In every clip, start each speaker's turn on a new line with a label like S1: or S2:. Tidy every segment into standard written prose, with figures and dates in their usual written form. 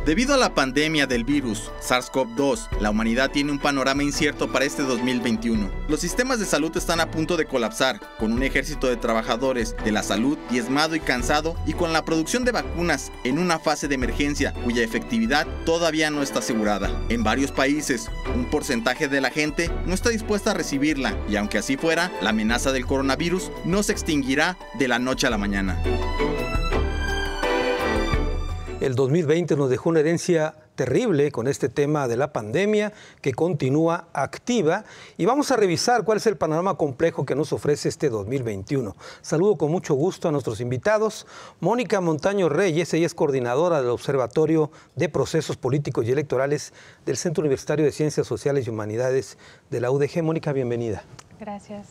S1: Debido a la pandemia del virus SARS-CoV-2, la humanidad tiene un panorama incierto para este 2021. Los sistemas de salud están a punto de colapsar, con un ejército de trabajadores de la salud diezmado y cansado, y con la producción de vacunas en una fase de emergencia cuya efectividad todavía no está asegurada. En varios países, un porcentaje de la gente no está dispuesta a recibirla, y aunque así fuera, la amenaza del coronavirus no se extinguirá de la noche a la mañana.
S2: El 2020 nos dejó una herencia terrible con este tema de la pandemia que continúa activa, y vamos a revisar cuál es el panorama complejo que nos ofrece este 2021. Saludo con mucho gusto a nuestros invitados. Mónica Montaño Reyes, ella es coordinadora del Observatorio de Procesos Políticos y Electorales del Centro Universitario de Ciencias Sociales y Humanidades de la UDG. Mónica, bienvenida.
S3: Gracias.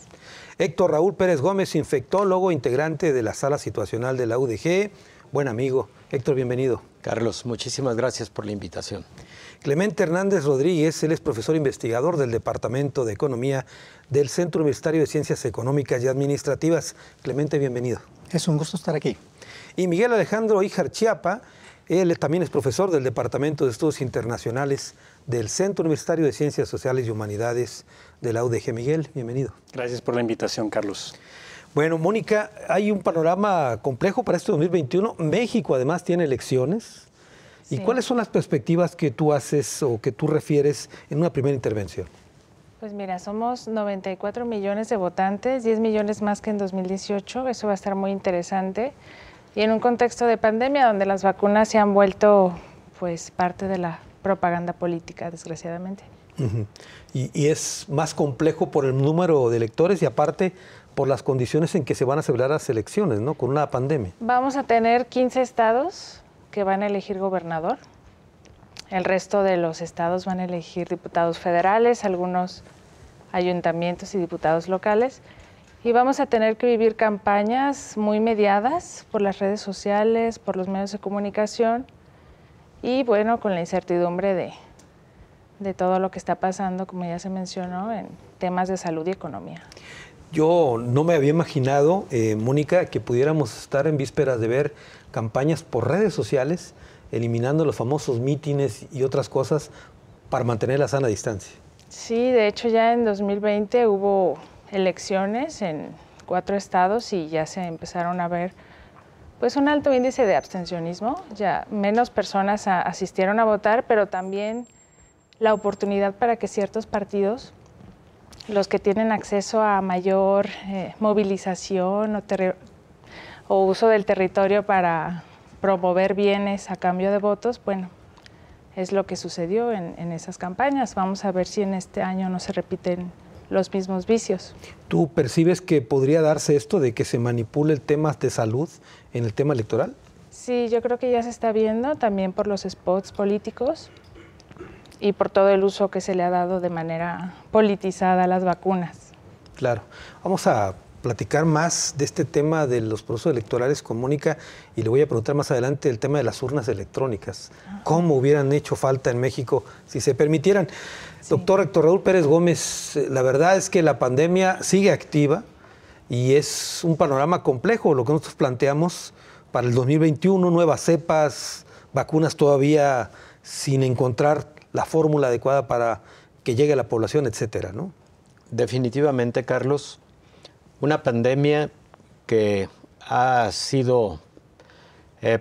S2: Héctor Raúl Pérez Gómez, infectólogo, integrante de la Sala Situacional de la UDG. Buen amigo. Héctor, bienvenido.
S4: Carlos, muchísimas gracias por la invitación.
S2: Clemente Hernández Rodríguez, él es profesor investigador del Departamento de Economía del Centro Universitario de Ciencias Económicas y Administrativas. Clemente, bienvenido.
S5: Es un gusto estar aquí.
S2: Y Miguel Alejandro Híjar Chiapa, él también es profesor del Departamento de Estudios Internacionales del Centro Universitario de Ciencias Sociales y Humanidades de la UDG. Miguel, bienvenido.
S6: Gracias por la invitación, Carlos.
S2: Bueno, Mónica, hay un panorama complejo para este 2021. México además tiene elecciones. ¿Y cuáles son las perspectivas que tú haces o que tú refieres en una primera intervención?
S3: Pues mira, somos 94 millones de votantes, 10 millones más que en 2018. Eso va a estar muy interesante. Y en un contexto de pandemia donde las vacunas se han vuelto pues parte de la propaganda política, desgraciadamente.
S2: Y es más complejo por el número de electores y aparte por las condiciones en que se van a celebrar las elecciones, ¿no? Con una pandemia.
S3: Vamos a tener 15 estados que van a elegir gobernador. El resto de los estados van a elegir diputados federales, algunos ayuntamientos y diputados locales. Y vamos a tener que vivir campañas muy mediadas por las redes sociales, por los medios de comunicación y, bueno, con la incertidumbre de todo lo que está pasando, como ya se mencionó, en temas de salud y economía.
S2: Yo no me había imaginado, Mónica, que pudiéramos estar en vísperas de ver campañas por redes sociales, eliminando los famosos mítines y otras cosas para mantener la sana distancia.
S3: Sí, de hecho ya en 2020 hubo elecciones en 4 estados y ya se empezaron a ver pues un alto índice de abstencionismo. Ya menos personas asistieron a votar, pero también la oportunidad para que ciertos partidos, los que tienen acceso a mayor movilización o uso del territorio para promover bienes a cambio de votos, bueno, es lo que sucedió en esas campañas. Vamos a ver si en este año no se repiten los mismos vicios.
S2: ¿Tú percibes que podría darse esto de que se manipule el tema de salud en el tema electoral?
S3: Sí, yo creo que ya se está viendo también por los spots políticos y por todo el uso que se le ha dado de manera politizada a las vacunas.
S2: Claro. Vamos a platicar más de este tema de los procesos electorales con Mónica y le voy a preguntar más adelante el tema de las urnas electrónicas. ¿Cómo hubieran hecho falta en México si se permitieran? Sí. Doctor Héctor Raúl Pérez Gómez, la verdad es que la pandemia sigue activa y es un panorama complejo lo que nosotros planteamos para el 2021, nuevas cepas, vacunas todavía sin encontrar la fórmula adecuada para que llegue a la población, etcétera, ¿no?
S4: Definitivamente, Carlos, una pandemia que ha sido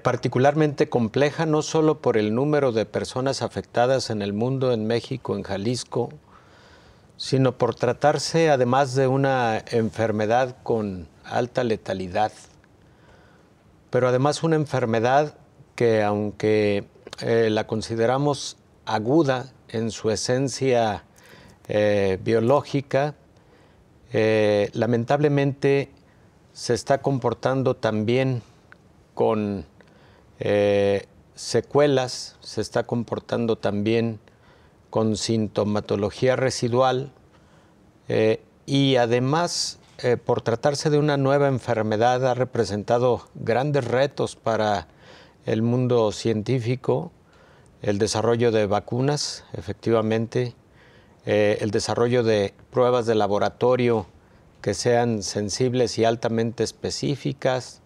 S4: particularmente compleja, no solo por el número de personas afectadas en el mundo, en México, en Jalisco, sino por tratarse además de una enfermedad con alta letalidad, pero además una enfermedad que, aunque la consideramos aguda en su esencia biológica, lamentablemente se está comportando también con secuelas, se está comportando también con sintomatología residual y además por tratarse de una nueva enfermedad ha representado grandes retos para el mundo científico, el desarrollo de vacunas, efectivamente, el desarrollo de pruebas de laboratorio que sean sensibles y altamente específicas,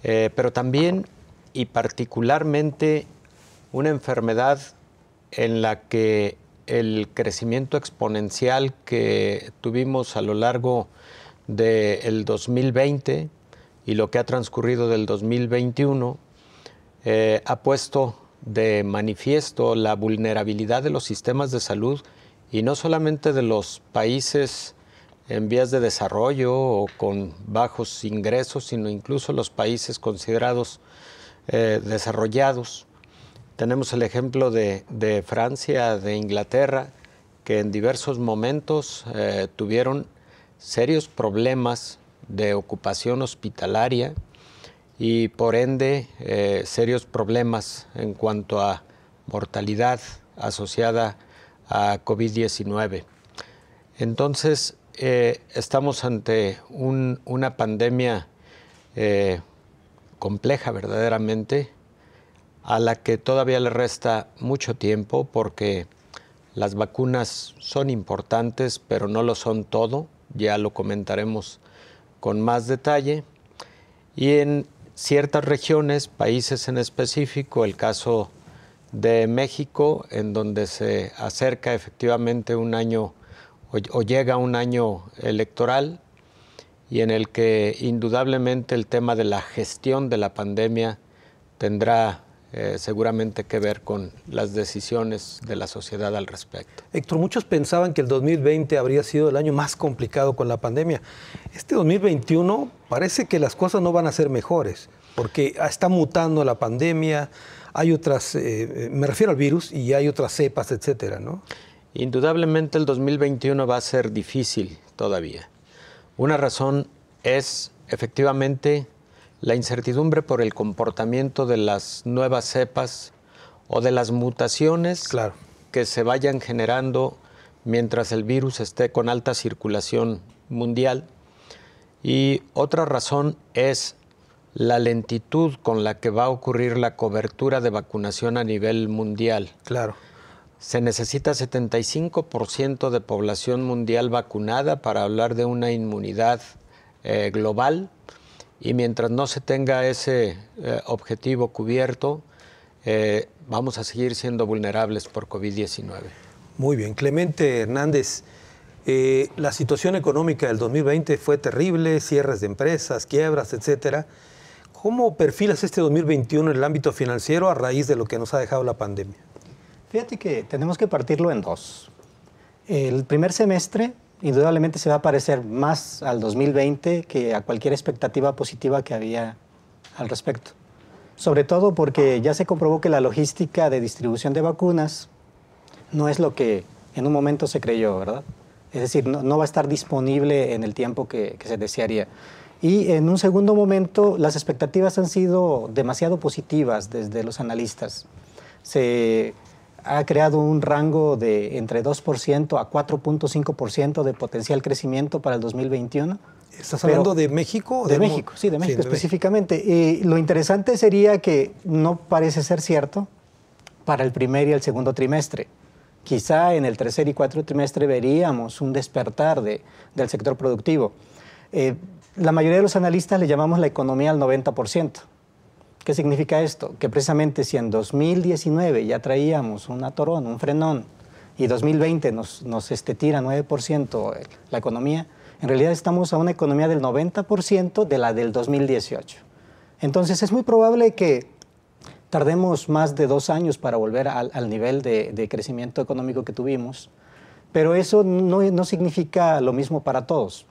S4: pero también y particularmente una enfermedad en la que el crecimiento exponencial que tuvimos a lo largo del 2020 y lo que ha transcurrido del 2021 ha puesto de manifiesto la vulnerabilidad de los sistemas de salud, y no solamente de los países en vías de desarrollo o con bajos ingresos, sino incluso los países considerados desarrollados. Tenemos el ejemplo de Francia, de Inglaterra, que en diversos momentos tuvieron serios problemas de ocupación hospitalaria y por ende serios problemas en cuanto a mortalidad asociada a COVID-19. Entonces, estamos ante una pandemia compleja verdaderamente, a la que todavía le resta mucho tiempo, porque las vacunas son importantes, pero no lo son todo. Ya lo comentaremos con más detalle. Y en ciertas regiones, países en específico, el caso de México, en donde se acerca efectivamente un año o llega un año electoral, y en el que indudablemente el tema de la gestión de la pandemia tendrá seguramente que ver con las decisiones de la sociedad al respecto.
S2: Héctor, muchos pensaban que el 2020 habría sido el año más complicado con la pandemia. Este 2021 parece que las cosas no van a ser mejores, porque está mutando la pandemia, hay otras, me refiero al virus, y hay otras cepas, etcétera, ¿no?
S4: Indudablemente el 2021 va a ser difícil todavía. Una razón es efectivamente la incertidumbre por el comportamiento de las nuevas cepas o de las mutaciones que se vayan generando mientras el virus esté con alta circulación mundial. Y otra razón es la lentitud con la que va a ocurrir la cobertura de vacunación a nivel mundial.
S2: Claro.
S4: Se necesita 75% de población mundial vacunada para hablar de una inmunidad global, y mientras no se tenga ese objetivo cubierto, vamos a seguir siendo vulnerables por COVID-19.
S2: Muy bien. Clemente Hernández, la situación económica del 2020 fue terrible, cierres de empresas, quiebras, etcétera. ¿Cómo perfilas este 2021 en el ámbito financiero a raíz de lo que nos ha dejado la pandemia?
S5: Fíjate que tenemos que partirlo en dos. El primer semestre indudablemente se va a parecer más al 2020 que a cualquier expectativa positiva que había al respecto. Sobre todo porque ya se comprobó que la logística de distribución de vacunas no es lo que en un momento se creyó, ¿verdad? Es decir, no va a estar disponible en el tiempo que se desearía. Y en un segundo momento, las expectativas han sido demasiado positivas desde los analistas. Se ha creado un rango de entre 2% a 4.5% de potencial crecimiento para el 2021.
S2: ¿Estás hablando de México?
S5: De México, sí, de México específicamente. Lo interesante sería que no parece ser cierto para el primer y el segundo trimestre. Quizá en el tercer y cuarto trimestre veríamos un despertar del sector productivo. La mayoría de los analistas le llamamos la economía al 90%. ¿Qué significa esto? Que precisamente si en 2019 ya traíamos un atorón, un frenón, y 2020 nos tira 9% la economía, en realidad estamos a una economía del 90% de la del 2018. Entonces es muy probable que tardemos más de 2 años para volver al nivel de crecimiento económico que tuvimos, pero eso no significa lo mismo para todos.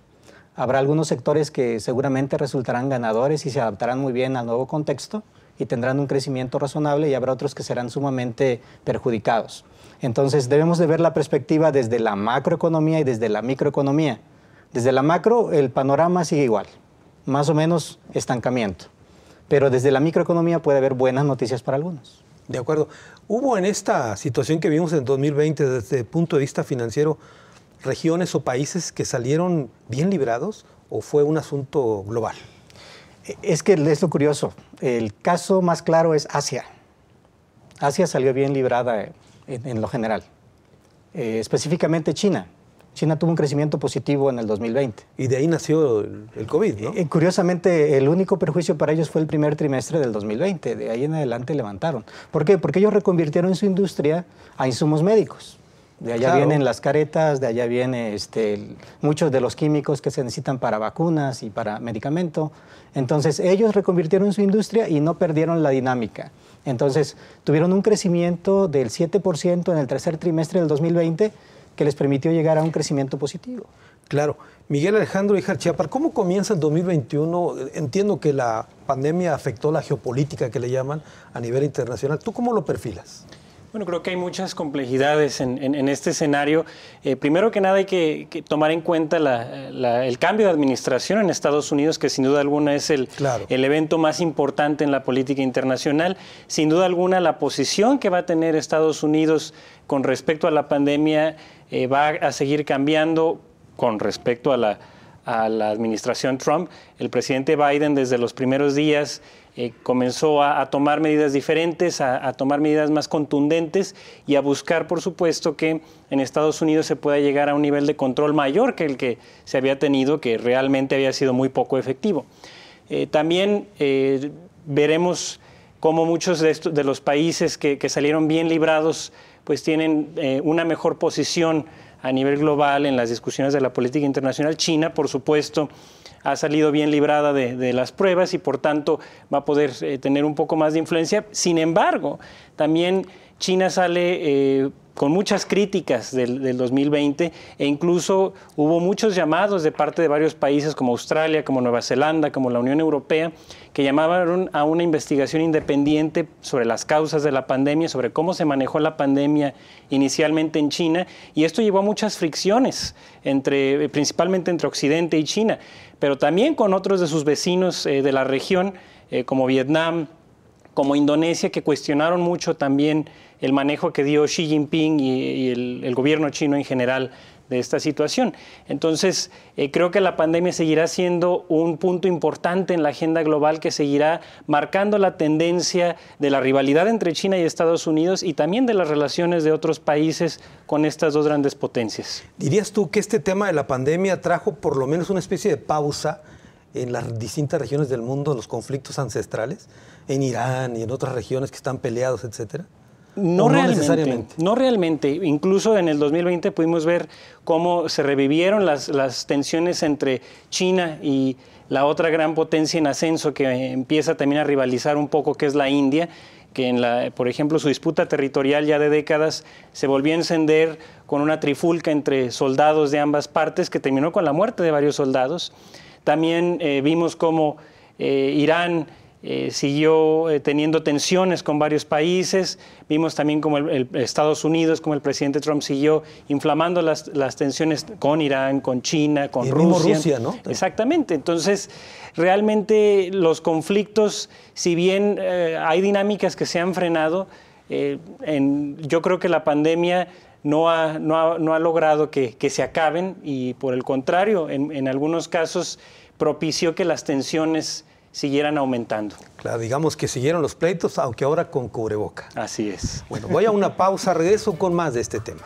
S5: Habrá algunos sectores que seguramente resultarán ganadores y se adaptarán muy bien al nuevo contexto y tendrán un crecimiento razonable, y habrá otros que serán sumamente perjudicados. Entonces debemos de ver la perspectiva desde la macroeconomía y desde la microeconomía. Desde la macro el panorama sigue igual, más o menos estancamiento, pero desde la microeconomía puede haber buenas noticias para algunos.
S2: De acuerdo. ¿Hubo en esta situación que vimos en 2020 desde el punto de vista financiero regiones o países que salieron bien librados, o fue un asunto global?
S5: Es que es lo curioso. El caso más claro es Asia. Asia salió bien librada en lo general. Específicamente China. China tuvo un crecimiento positivo en el 2020.
S2: Y de ahí nació el COVID, ¿no?
S5: Curiosamente, el único perjuicio para ellos fue el primer trimestre del 2020. De ahí en adelante levantaron. ¿Por qué? Porque ellos reconvirtieron su industria a insumos médicos. De allá vienen las caretas, de allá vienen muchos de los químicos que se necesitan para vacunas y para medicamento. Entonces, ellos reconvirtieron su industria y no perdieron la dinámica. Entonces, tuvieron un crecimiento del 7% en el tercer trimestre del 2020 que les permitió llegar a un crecimiento positivo.
S2: Claro. Miguel Alejandro Ijar-Chiapar, ¿cómo comienza el 2021? Entiendo que la pandemia afectó la geopolítica que le llaman a nivel internacional. ¿Tú cómo lo perfilas?
S6: Bueno, creo que hay muchas complejidades en este escenario. Primero que nada hay que tomar en cuenta el cambio de administración en Estados Unidos, que sin duda alguna es el evento más importante en la política internacional. Sin duda alguna la posición que va a tener Estados Unidos con respecto a la pandemia va a seguir cambiando con respecto a la administración Trump. El presidente Biden desde los primeros días comenzó a tomar medidas diferentes, a tomar medidas más contundentes y a buscar, por supuesto, que en Estados Unidos se pueda llegar a un nivel de control mayor que el que se había tenido, que realmente había sido muy poco efectivo. También veremos cómo muchos de los países que salieron bien librados pues tienen una mejor posición a nivel global en las discusiones de la política internacional. China, por supuesto, ha salido bien librada de las pruebas y por tanto va a poder tener un poco más de influencia. Sin embargo, también China sale con muchas críticas del 2020 e incluso hubo muchos llamados de parte de varios países como Australia, como Nueva Zelanda, como la Unión Europea, que llamaron a una investigación independiente sobre las causas de la pandemia, sobre cómo se manejó la pandemia inicialmente en China, y esto llevó a muchas fricciones, principalmente entre Occidente y China, pero también con otros de sus vecinos de la región, como Vietnam, como Indonesia, que cuestionaron mucho también el manejo que dio Xi Jinping y el gobierno chino en general de esta situación. Entonces, creo que la pandemia seguirá siendo un punto importante en la agenda global que seguirá marcando la tendencia de la rivalidad entre China y Estados Unidos y también de las relaciones de otros países con estas dos grandes potencias.
S2: ¿Dirías tú que este tema de la pandemia trajo por lo menos una especie de pausa en las distintas regiones del mundo, los conflictos ancestrales, en Irán y en otras regiones que están peleados, etcétera?
S6: No realmente. Incluso en el 2020 pudimos ver cómo se revivieron las tensiones entre China y la otra gran potencia en ascenso que empieza también a rivalizar un poco, que es la India, que por ejemplo, su disputa territorial ya de décadas se volvió a encender con una trifulca entre soldados de ambas partes que terminó con la muerte de varios soldados. También vimos cómo Irán siguió teniendo tensiones con varios países. Vimos también como Estados Unidos, como el presidente Trump siguió inflamando las tensiones con Irán, con China, con
S2: y
S6: Rusia.
S2: Rusia, ¿no?
S6: Exactamente. Entonces, realmente los conflictos, si bien hay dinámicas que se han frenado, yo creo que la pandemia no ha logrado que se acaben y por el contrario, en algunos casos propició que las tensiones siguieran aumentando.
S2: Claro, digamos que siguieron los pleitos, aunque ahora con cubreboca.
S6: Así es.
S2: Bueno, voy a una pausa, regreso con más de este tema.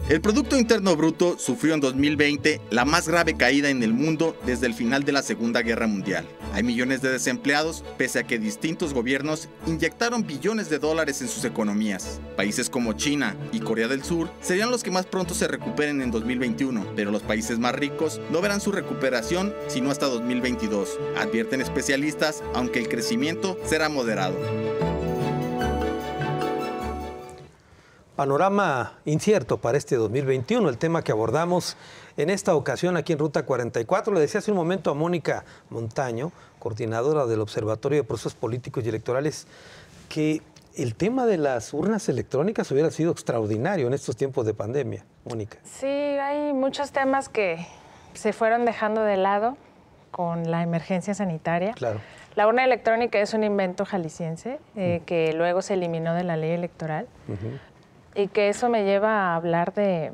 S1: El Producto Interno Bruto sufrió en 2020 la más grave caída en el mundo desde el final de la Segunda Guerra Mundial. Hay millones de desempleados, pese a que distintos gobiernos inyectaron billones de dólares en sus economías. Países como China y Corea del Sur serían los que más pronto se recuperen en 2021, pero los países más ricos no verán su recuperación sino hasta 2022, advierten especialistas, aunque el crecimiento será moderado.
S2: Panorama incierto para este 2021, el tema que abordamos en esta ocasión aquí en Ruta 44. Le decía hace un momento a Mónica Montaño, coordinadora del Observatorio de Procesos Políticos y Electorales, que el tema de las urnas electrónicas hubiera sido extraordinario en estos tiempos de pandemia. Mónica.
S3: Sí, hay muchos temas que se fueron dejando de lado con la emergencia sanitaria.
S2: Claro.
S3: La urna electrónica es un invento jalisciense que luego se eliminó de la ley electoral y que eso me lleva a hablar de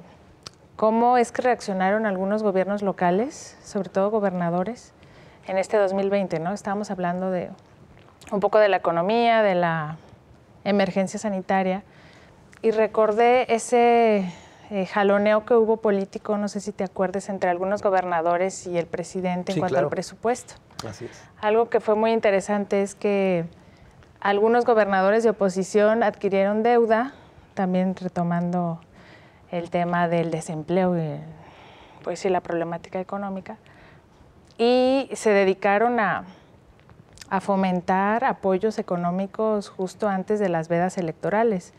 S3: cómo es que reaccionaron algunos gobiernos locales, sobre todo gobernadores, en este 2020, ¿no? Estábamos hablando de un poco de la economía, de la emergencia sanitaria, y recordé ese jaloneo que hubo político, no sé si te acuerdas, entre algunos gobernadores y el presidente en cuanto al presupuesto.
S2: Así es.
S3: Algo que fue muy interesante es que algunos gobernadores de oposición adquirieron deuda, también retomando el tema del desempleo y pues sí, la problemática económica, y se dedicaron a fomentar apoyos económicos justo antes de las vedas electorales.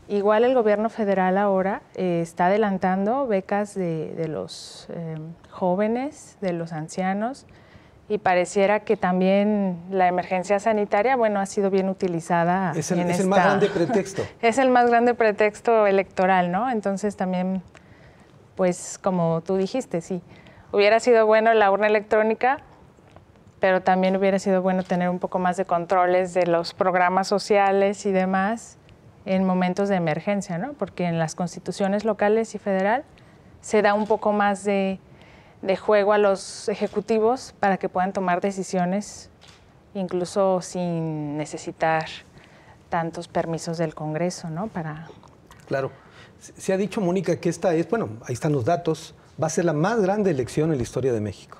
S3: Igual el gobierno federal ahora está adelantando becas de los jóvenes, de los ancianos, y pareciera que también la emergencia sanitaria, bueno, ha sido bien utilizada.
S2: Es el más grande pretexto.
S3: Es el más grande pretexto electoral, ¿no? Entonces también, pues como tú dijiste, sí, hubiera sido bueno la urna electrónica, pero también hubiera sido bueno tener un poco más de controles de los programas sociales y demás en momentos de emergencia, ¿no? Porque en las constituciones locales y federal se da un poco más de juego a los ejecutivos para que puedan tomar decisiones incluso sin necesitar tantos permisos del Congreso, ¿no?
S2: Claro. Se ha dicho, Mónica, que esta es, bueno, ahí están los datos, va a ser la más grande elección en la historia de México.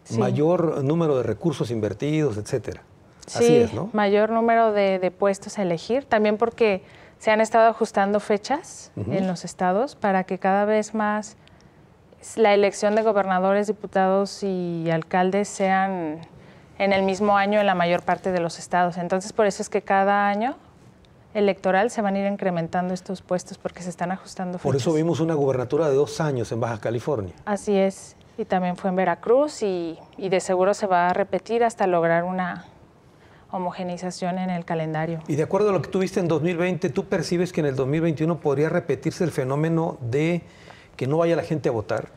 S2: Sí. Mayor número de recursos invertidos, etcétera.
S3: Sí,
S2: así es, ¿no?
S3: Mayor número de puestos a elegir, también porque se han estado ajustando fechas en los estados para que cada vez más la elección de gobernadores, diputados y alcaldes sean en el mismo año en la mayor parte de los estados. Entonces, por eso es que cada año electoral se van a ir incrementando estos puestos porque se están ajustando fechas.
S2: Por eso vimos una gubernatura de 2 años en Baja California.
S3: Así es, y también fue en Veracruz y de seguro se va a repetir hasta lograr una homogeneización en el calendario.
S2: Y de acuerdo a lo que tú viste en 2020, ¿tú percibes que en el 2021 podría repetirse el fenómeno de que no vaya la gente a votar,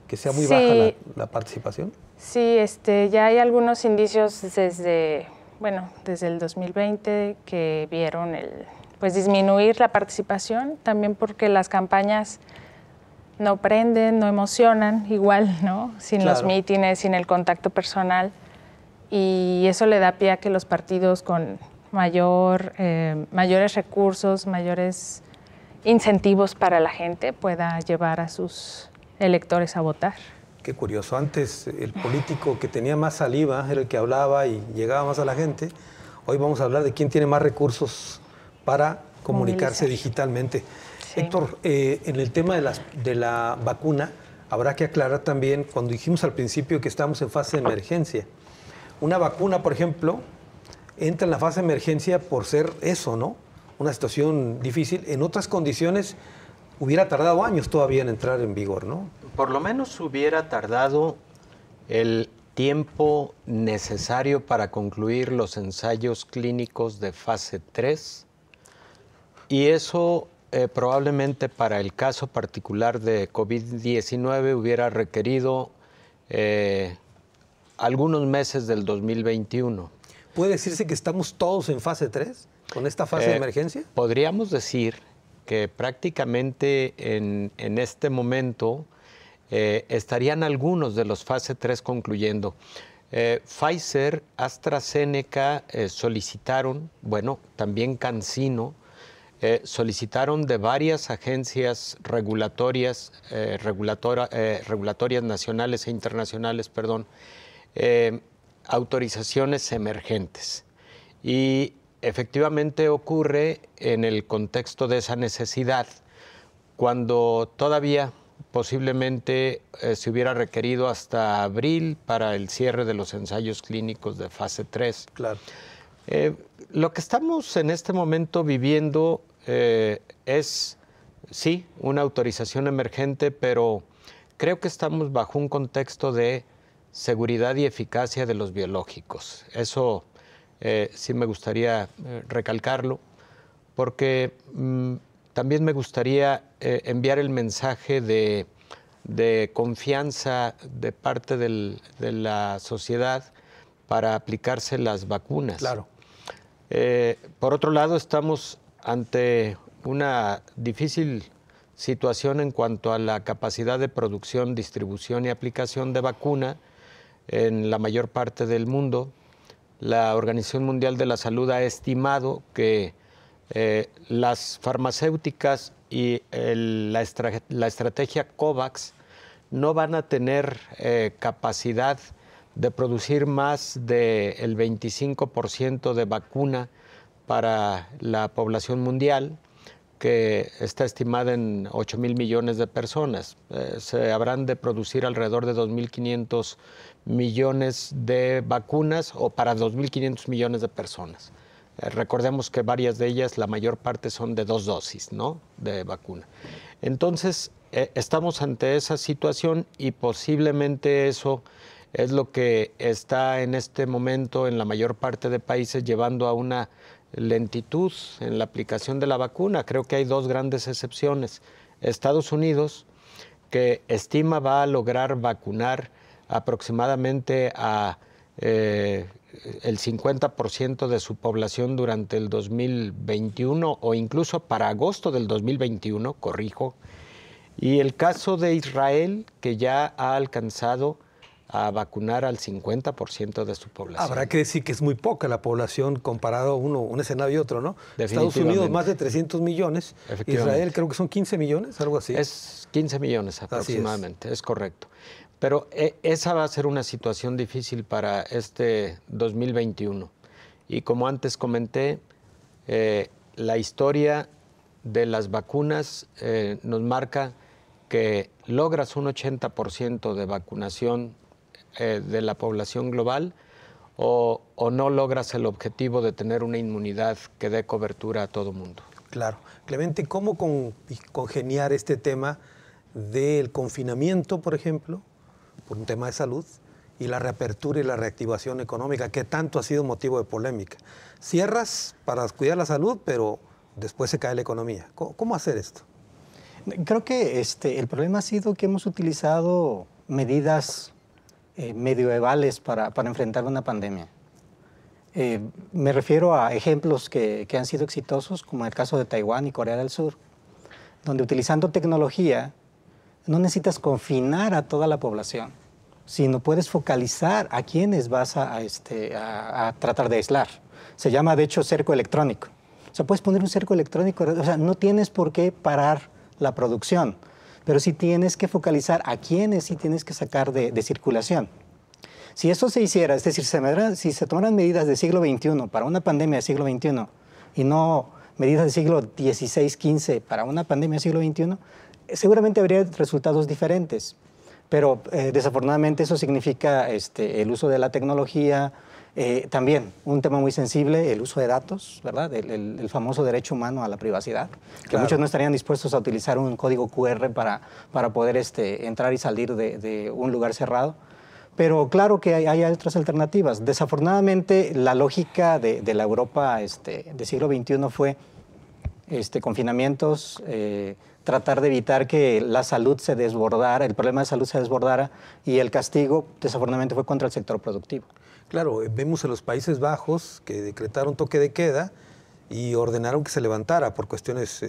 S2: que sea muy baja la participación?
S3: Sí, ya hay algunos indicios desde el 2020 que vieron disminuir la participación, también porque las campañas no prenden, no emocionan igual, ¿no? Sin los mítines, sin el contacto personal. Y eso le da pie a que los partidos con mayores recursos, mayores incentivos para la gente pueda llevar a sus electores a votar.
S2: Qué curioso. Antes el político que tenía más saliva era el que hablaba y llegaba más a la gente. Hoy vamos a hablar de quién tiene más recursos para comunicarse digitalmente. Sí. Héctor, en el tema de la vacuna, habrá que aclarar también, cuando dijimos al principio que estamos en fase de emergencia, una vacuna, por ejemplo, entra en la fase de emergencia por ser eso, ¿no? Una situación difícil. En otras condiciones hubiera tardado años todavía en entrar en vigor, ¿no?
S4: Por lo menos hubiera tardado el tiempo necesario para concluir los ensayos clínicos de fase 3 y eso probablemente para el caso particular de COVID-19 hubiera requerido algunos meses del 2021.
S2: ¿Puede decirse que estamos todos en fase 3 con esta fase de emergencia?
S4: Podríamos decir que prácticamente en este momento estarían algunos de los fase 3 concluyendo. Pfizer, AstraZeneca solicitaron, también CanSino, solicitaron de varias agencias regulatorias nacionales e internacionales, autorizaciones emergentes. Y efectivamente ocurre en el contexto de esa necesidad, cuando todavía posiblemente se hubiera requerido hasta abril para el cierre de los ensayos clínicos de fase 3.
S2: Claro.
S4: Lo que estamos en este momento viviendo es, sí, una autorización emergente, pero creo que estamos bajo un contexto de seguridad y eficacia de los biológicos. Eso sí me gustaría recalcarlo, porque también me gustaría enviar el mensaje de de confianza de parte de la sociedad para aplicarse las vacunas.
S2: Claro.
S4: Por otro lado, estamos ante una difícil situación en cuanto a la capacidad de producción, distribución y aplicación de vacuna en la mayor parte del mundo. La Organización Mundial de la Salud ha estimado que las farmacéuticas y la estrategia COVAX no van a tener capacidad de producir más del 25% de vacuna para la población mundial, que está estimada en 8,000 millones de personas. Se habrán de producir alrededor de 2.500 millones de vacunas o para 2.500 millones de personas. Recordemos que varias de ellas, la mayor parte son de 2 dosis, ¿no?, de vacuna. Entonces, estamos ante esa situación y posiblemente eso es lo que está en este momento en la mayor parte de países llevando a una lentitud en la aplicación de la vacuna. Creo que hay 2 grandes excepciones. Estados Unidos, que estima va a lograr vacunar aproximadamente a el 50% de su población durante el 2021 o incluso para agosto del 2021, corrijo. Y el caso de Israel, que ya ha alcanzado a vacunar al 50% de su población.
S2: Habrá que decir que es muy poca la población comparado a un escenario y otro, ¿no? Estados Unidos más de 300 millones, Israel creo que son 15 millones, algo así.
S4: Es 15 millones aproximadamente, es correcto. Pero esa va a ser una situación difícil para este 2021. Y como antes comenté, la historia de las vacunas nos marca que logras un 80% de vacunación de la población global o no logras el objetivo de tener una inmunidad que dé cobertura a todo mundo.
S2: Claro. Clemente, ¿cómo congeniar este tema del confinamiento, por ejemplo, por un tema de salud, y la reapertura y la reactivación económica, que tanto ha sido motivo de polémica? Cierras para cuidar la salud, pero después se cae la economía. ¿Cómo hacer esto?
S5: Creo que el problema ha sido que hemos utilizado medidas medievales para enfrentar una pandemia. Me refiero a ejemplos que han sido exitosos, como el caso de Taiwán y Corea del Sur, donde utilizando tecnología no necesitas confinar a toda la población, sino puedes focalizar a quienes vas a tratar de aislar. Se llama, de hecho, cerco electrónico. O sea, puedes poner un cerco electrónico, o sea, no tienes por qué parar la producción, pero sí tienes que focalizar a quienes sí tienes que sacar de circulación. Si eso se hiciera, es decir, si se tomaran medidas del siglo XXI para una pandemia del siglo XXI y no medidas del siglo XVI, XV para una pandemia del siglo XXI, seguramente habría resultados diferentes. Pero desafortunadamente eso significa el uso de la tecnología, también un tema muy sensible, el uso de datos, ¿verdad? El famoso derecho humano a la privacidad, que claro, muchos no estarían dispuestos a utilizar un código QR para poder entrar y salir de un lugar cerrado. Pero claro que hay otras alternativas. Desafortunadamente, la lógica de la Europa del siglo XXI fue confinamientos, tratar de evitar que la salud se desbordara, el problema de salud se desbordara, y el castigo, desafortunadamente, fue contra el sector productivo.
S2: Claro, vemos en los Países Bajos que decretaron toque de queda y ordenaron que se levantara por cuestiones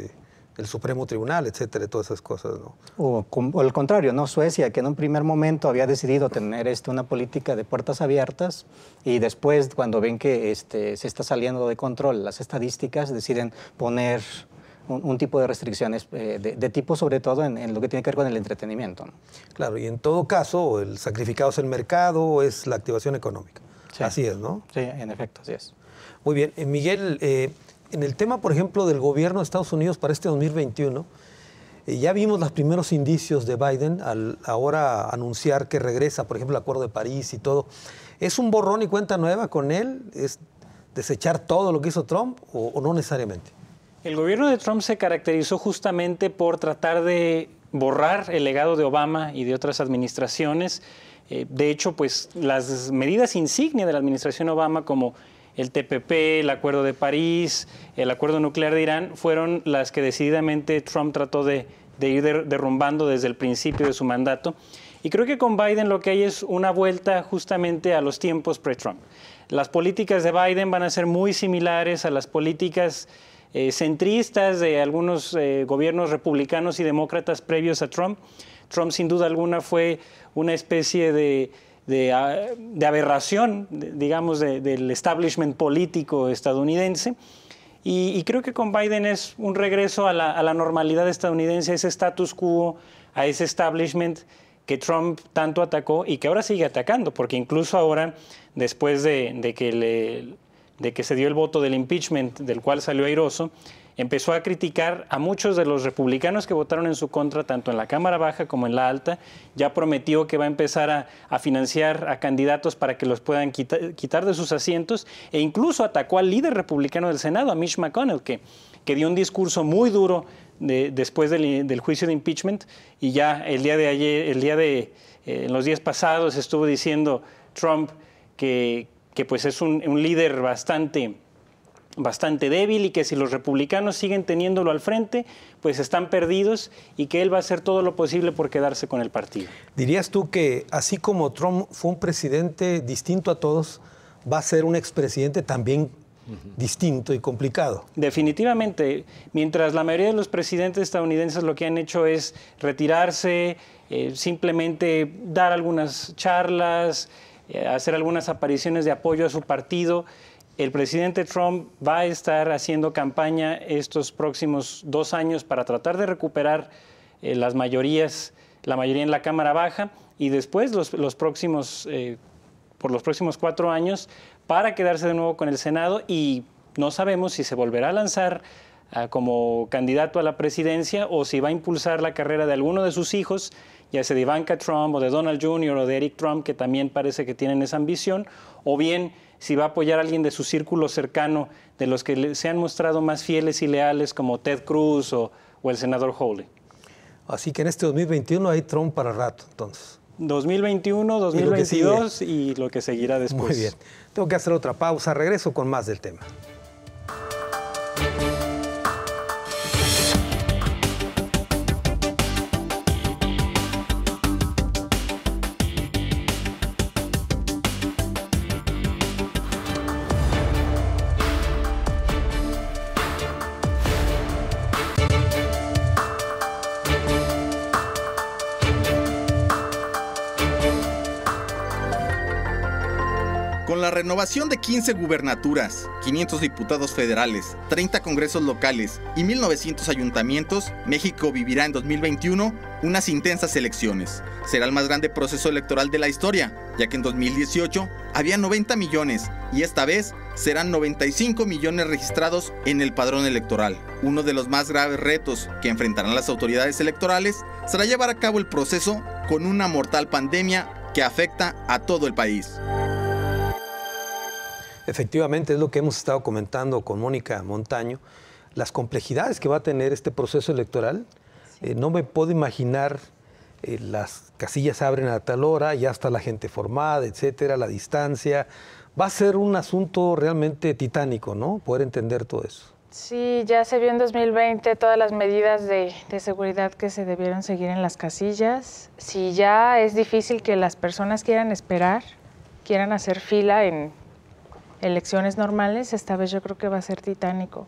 S2: del Supremo Tribunal, etcétera, todas esas cosas, ¿no?
S5: O al contrario, ¿no? Suecia, que en un primer momento había decidido tener una política de puertas abiertas, y después, cuando ven que se está saliendo de control las estadísticas, deciden poner un tipo de restricciones de tipo, sobre todo en lo que tiene que ver con el entretenimiento, ¿no? Claro,
S2: y en todo caso, el sacrificado es el mercado, es la activación económica. Sí. Así es, ¿no?
S5: Sí, en efecto, así es.
S2: Muy bien. Miguel, en el tema, por ejemplo, del gobierno de Estados Unidos para este 2021, ya vimos los primeros indicios de Biden al ahora anunciar que regresa, por ejemplo, el Acuerdo de París y todo. ¿Es un borrón y cuenta nueva con él? ¿Es desechar todo lo que hizo Trump o no necesariamente?
S6: El gobierno de Trump se caracterizó justamente por tratar de borrar el legado de Obama y de otras administraciones. De hecho, pues las medidas insignia de la administración Obama, como el TPP, el Acuerdo de París, el Acuerdo Nuclear de Irán, fueron las que decididamente Trump trató de ir derrumbando desde el principio de su mandato. Y creo que con Biden lo que hay es una vuelta justamente a los tiempos pre-Trump. Las políticas de Biden van a ser muy similares a las políticas centristas de algunos gobiernos republicanos y demócratas previos a Trump. Trump, sin duda alguna, fue una especie de aberración, digamos, del establishment político estadounidense. Y creo que con Biden es un regreso a la normalidad estadounidense, a ese status quo, a ese establishment que Trump tanto atacó y que ahora sigue atacando, porque incluso ahora, después de que se dio el voto del impeachment, del cual salió airoso, empezó a criticar a muchos de los republicanos que votaron en su contra, tanto en la Cámara Baja como en la Alta. Ya prometió que va a empezar a financiar a candidatos para que los puedan quitar de sus asientos, e incluso atacó al líder republicano del Senado, a Mitch McConnell, que dio un discurso muy duro después del juicio de impeachment, y ya el día de ayer, en los días pasados, estuvo diciendo Trump que pues es un líder bastante débil y que si los republicanos siguen teniéndolo al frente, pues están perdidos, y que él va a hacer todo lo posible por quedarse con el partido.
S2: ¿Dirías tú que así como Trump fue un presidente distinto a todos, va a ser un expresidente también distinto y complicado?
S6: Definitivamente. Mientras la mayoría de los presidentes estadounidenses lo que han hecho es retirarse, simplemente dar algunas charlas, hacer algunas apariciones de apoyo a su partido, el presidente Trump va a estar haciendo campaña estos próximos 2 años para tratar de recuperar la mayoría en la Cámara Baja, y después por los próximos 4 años para quedarse de nuevo con el Senado, y no sabemos si se volverá a lanzar como candidato a la presidencia o si va a impulsar la carrera de alguno de sus hijos, ya sea de Ivanka Trump o de Donald Jr. o de Eric Trump, que también parece que tienen esa ambición, o bien si va a apoyar a alguien de su círculo cercano, de los que se han mostrado más fieles y leales, como Ted Cruz o el senador Hawley.
S2: Así que en este 2021 hay Trump para rato, entonces.
S6: 2021, 2022 y lo que seguirá después.
S2: Muy bien. Tengo que hacer otra pausa. Regreso con más del tema.
S1: Con la renovación de 15 gubernaturas, 500 diputados federales, 30 congresos locales y 1.900 ayuntamientos, México vivirá en 2021 unas intensas elecciones. Será el más grande proceso electoral de la historia, ya que en 2018 había 90 millones y esta vez serán 95 millones registrados en el padrón electoral. Uno de los más graves retos que enfrentarán las autoridades electorales será llevar a cabo el proceso con una mortal pandemia que afecta a todo el país.
S2: Efectivamente, es lo que hemos estado comentando con Mónica Montaño, las complejidades que va a tener este proceso electoral. No me puedo imaginar, las casillas abren a tal hora, ya está la gente formada, etcétera, la distancia. Va a ser un asunto realmente titánico, ¿no? Poder entender todo eso.
S3: Sí, ya se vio en 2020 todas las medidas de seguridad que se debieron seguir en las casillas. Si ya es difícil que las personas quieran esperar, quieran hacer fila en elecciones normales, esta vez yo creo que va a ser titánico.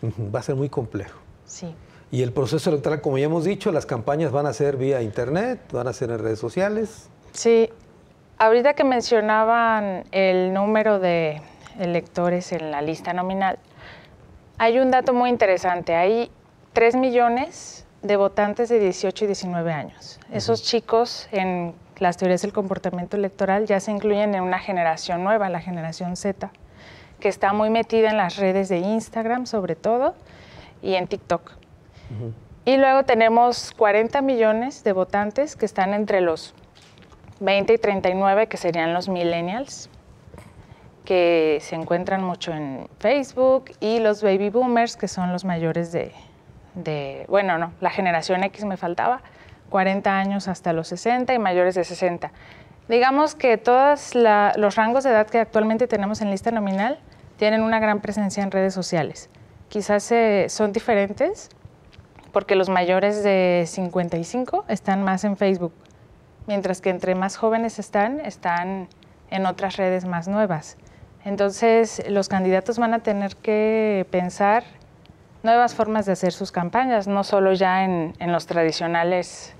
S2: Va a ser muy complejo.
S3: Sí.
S2: Y el proceso electoral, como ya hemos dicho, las campañas van a ser vía internet, van a ser en redes sociales.
S3: Sí. Ahorita que mencionaban el número de electores en la lista nominal, hay un dato muy interesante. Hay 3 millones de votantes de 18 y 19 años. Esos chicos, en las teorías del comportamiento electoral, ya se incluyen en una generación nueva, la generación Z, que está muy metida en las redes de Instagram, sobre todo, y en TikTok. Y luego tenemos 40 millones de votantes que están entre los 20 y 39, que serían los millennials, que se encuentran mucho en Facebook, y los baby boomers, que son los mayores la generación X me faltaba, 40 años hasta los 60 y mayores de 60. Digamos que todos los rangos de edad que actualmente tenemos en lista nominal tienen una gran presencia en redes sociales. Quizás son diferentes porque los mayores de 55 están más en Facebook, mientras que entre más jóvenes están en otras redes más nuevas. Entonces, los candidatos van a tener que pensar nuevas formas de hacer sus campañas, no solo ya en los tradicionales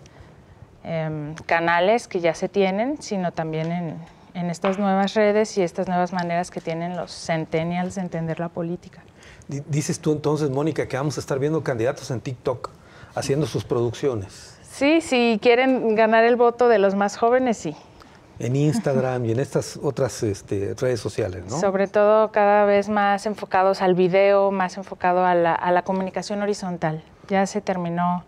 S3: canales que ya se tienen, sino también en estas nuevas redes y estas nuevas maneras que tienen los centennials de entender la política.
S2: Dices tú entonces, Mónica, que vamos a estar viendo candidatos en TikTok haciendo sus producciones.
S3: Sí, si quieren ganar el voto de los más jóvenes, sí.
S2: En Instagram y en estas otras redes sociales, ¿no?
S3: Sobre todo cada vez más enfocados al video, más enfocado a la comunicación horizontal. Ya se terminó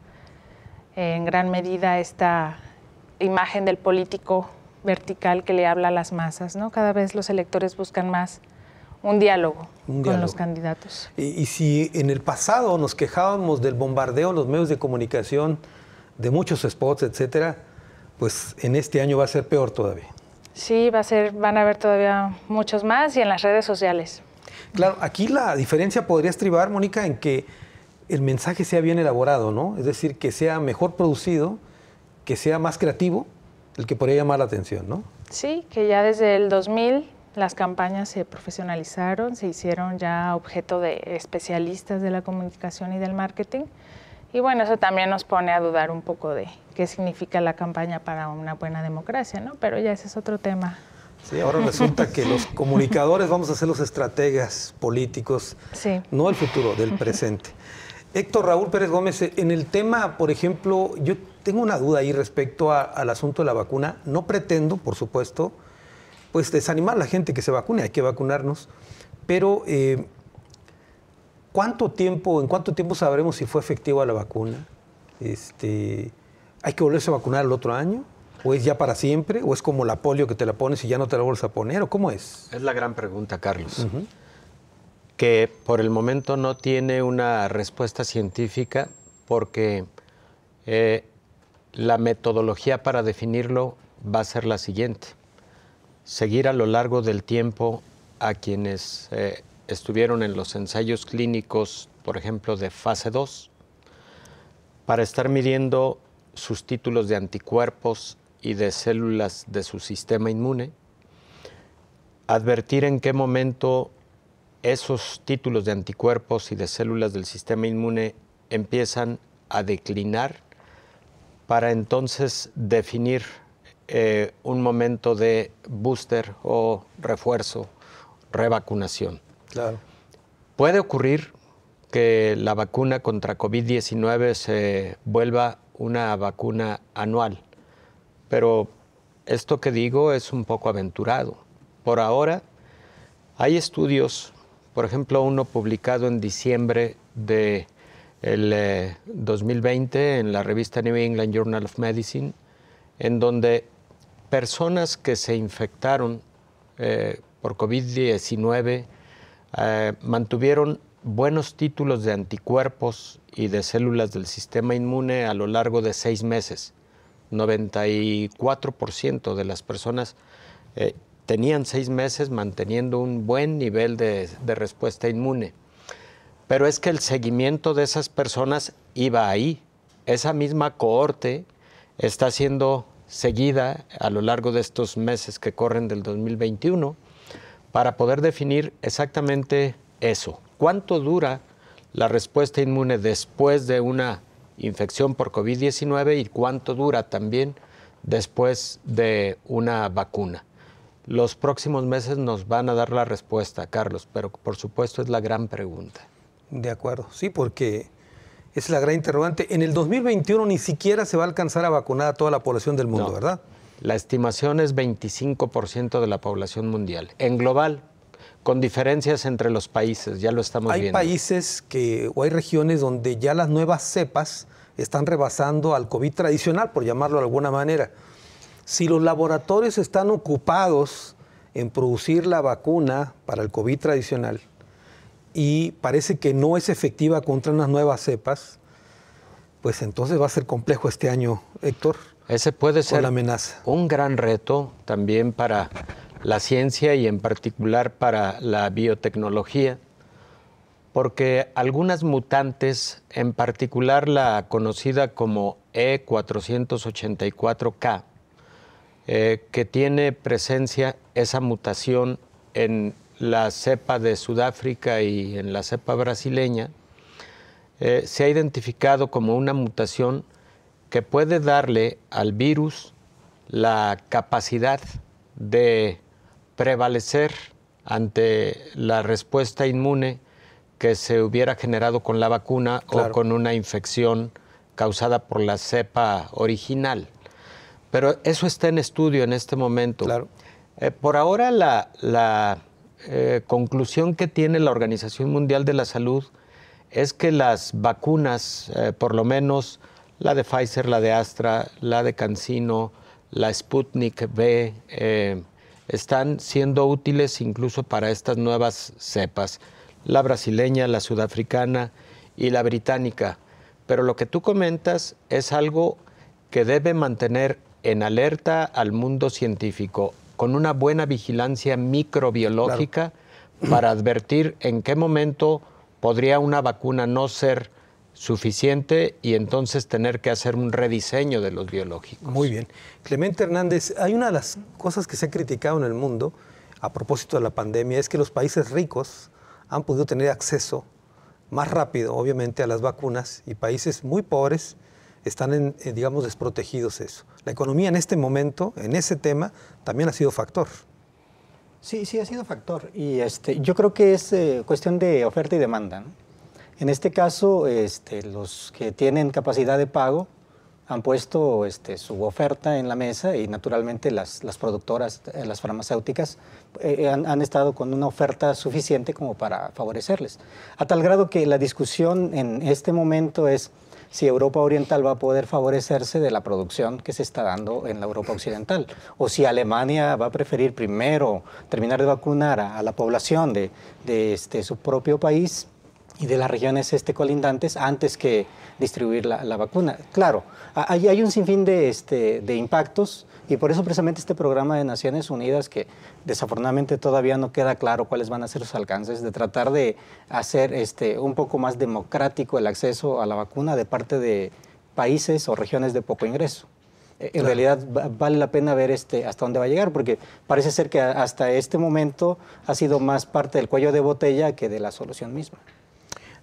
S3: en gran medida esta imagen del político vertical que le habla a las masas, ¿no? Cada vez los electores buscan más un diálogo con los candidatos.
S2: Y si en el pasado nos quejábamos del bombardeo en los medios de comunicación, de muchos spots, etcétera, pues en este año va a ser peor todavía.
S3: Sí, van a haber todavía muchos más y en las redes sociales.
S2: Claro, aquí la diferencia podría estribar, Mónica, en que el mensaje sea bien elaborado, ¿no? Es decir, que sea mejor producido, que sea más creativo, el que podría llamar la atención, ¿no?
S3: Sí, que ya desde el 2000 las campañas se profesionalizaron, se hicieron ya objeto de especialistas de la comunicación y del marketing. Y bueno, eso también nos pone a dudar un poco de qué significa la campaña para una buena democracia, ¿no? Pero ya ese es otro tema.
S2: Sí, ahora resulta que los comunicadores vamos a ser los estrategas políticos, sí, no el futuro, del presente. Héctor Raúl Pérez Gómez, en el tema, por ejemplo, yo tengo una duda ahí respecto al asunto de la vacuna. No pretendo, por supuesto, pues desanimar a la gente que se vacune, hay que vacunarnos, pero ¿en cuánto tiempo sabremos si fue efectiva la vacuna? ¿Hay que volverse a vacunar el otro año? ¿O es ya para siempre? ¿O es como la polio que te la pones y ya no te la vuelves a poner? ¿O cómo es?
S4: Es la gran pregunta, Carlos. Que por el momento no tiene una respuesta científica porque la metodología para definirlo va a ser la siguiente. Seguir a lo largo del tiempo a quienes estuvieron en los ensayos clínicos, por ejemplo, de fase 2, para estar midiendo sus títulos de anticuerpos y de células de su sistema inmune, advertir en qué momento esos títulos de anticuerpos y de células del sistema inmune empiezan a declinar para entonces definir un momento de booster o refuerzo, revacunación.
S2: Claro.
S4: Puede ocurrir que la vacuna contra COVID-19 se vuelva una vacuna anual, pero esto que digo es un poco aventurado. Por ahora hay estudios, por ejemplo, uno publicado en diciembre del 2020 en la revista New England Journal of Medicine, en donde personas que se infectaron por COVID-19 mantuvieron buenos títulos de anticuerpos y de células del sistema inmune a lo largo de 6 meses. 94% de las personas tenían 6 meses manteniendo un buen nivel de respuesta inmune. Pero es que el seguimiento de esas personas iba ahí. Esa misma cohorte está siendo seguida a lo largo de estos meses que corren del 2021 para poder definir exactamente eso. ¿Cuánto dura la respuesta inmune después de una infección por COVID-19 y cuánto dura también después de una vacuna? Los próximos meses nos van a dar la respuesta, Carlos, pero por supuesto es la gran pregunta.
S2: De acuerdo, sí, porque es la gran interrogante. En el 2021 ni siquiera se va a alcanzar a vacunar a toda la población del mundo, ¿verdad?
S4: La estimación es 25% de la población mundial. En global, con diferencias entre los países, ya lo estamos viendo.
S2: Hay países o hay regiones donde ya las nuevas cepas están rebasando al COVID tradicional, por llamarlo de alguna manera. Si los laboratorios están ocupados en producir la vacuna para el COVID tradicional y parece que no es efectiva contra unas nuevas cepas, pues entonces va a ser complejo este año, Héctor.
S4: Ese puede ser
S2: la amenaza.
S4: Un gran reto también para la ciencia y en particular para la biotecnología, porque algunas mutantes, en particular la conocida como E484K, que tiene presencia esa mutación en la cepa de Sudáfrica y en la cepa brasileña, se ha identificado como una mutación que puede darle al virus la capacidad de prevalecer ante la respuesta inmune que se hubiera generado con la vacuna, claro, o con una infección causada por la cepa original. Pero eso está en estudio en este momento.
S2: Claro.
S4: Por ahora la conclusión que tiene la Organización Mundial de la Salud es que las vacunas, por lo menos la de Pfizer, la de Astra, la de CanSino, la Sputnik V, están siendo útiles incluso para estas nuevas cepas, la brasileña, la sudafricana y la británica. Pero lo que tú comentas es algo que debe mantener en alerta al mundo científico, con una buena vigilancia microbiológica, claro, para advertir en qué momento podría una vacuna no ser suficiente y entonces tener que hacer un rediseño de los biológicos.
S2: Muy bien. Clemente Hernández, hay una de las cosas que se ha criticado en el mundo a propósito de la pandemia, es que los países ricos han podido tener acceso más rápido, obviamente, a las vacunas, y países muy pobres están, digamos, desprotegidos eso. La economía en este momento, en ese tema, también ha sido factor.
S5: Sí, sí ha sido factor. Y yo creo que es cuestión de oferta y demanda, ¿no? En este caso, los que tienen capacidad de pago han puesto su oferta en la mesa y naturalmente las productoras, las farmacéuticas, han estado con una oferta suficiente como para favorecerles. A tal grado que la discusión en este momento es si Europa Oriental va a poder favorecerse de la producción que se está dando en la Europa Occidental, o si Alemania va a preferir primero terminar de vacunar a la población de su propio país y de las regiones colindantes antes que distribuir la vacuna. Claro, hay un sinfín de impactos, y por eso precisamente este programa de Naciones Unidas, que desafortunadamente todavía no queda claro cuáles van a ser sus alcances, de tratar de hacer un poco más democrático el acceso a la vacuna de parte de países o regiones de poco ingreso. En realidad vale la pena ver hasta dónde va a llegar, porque parece ser que hasta este momento ha sido más parte del cuello de botella que de la solución misma.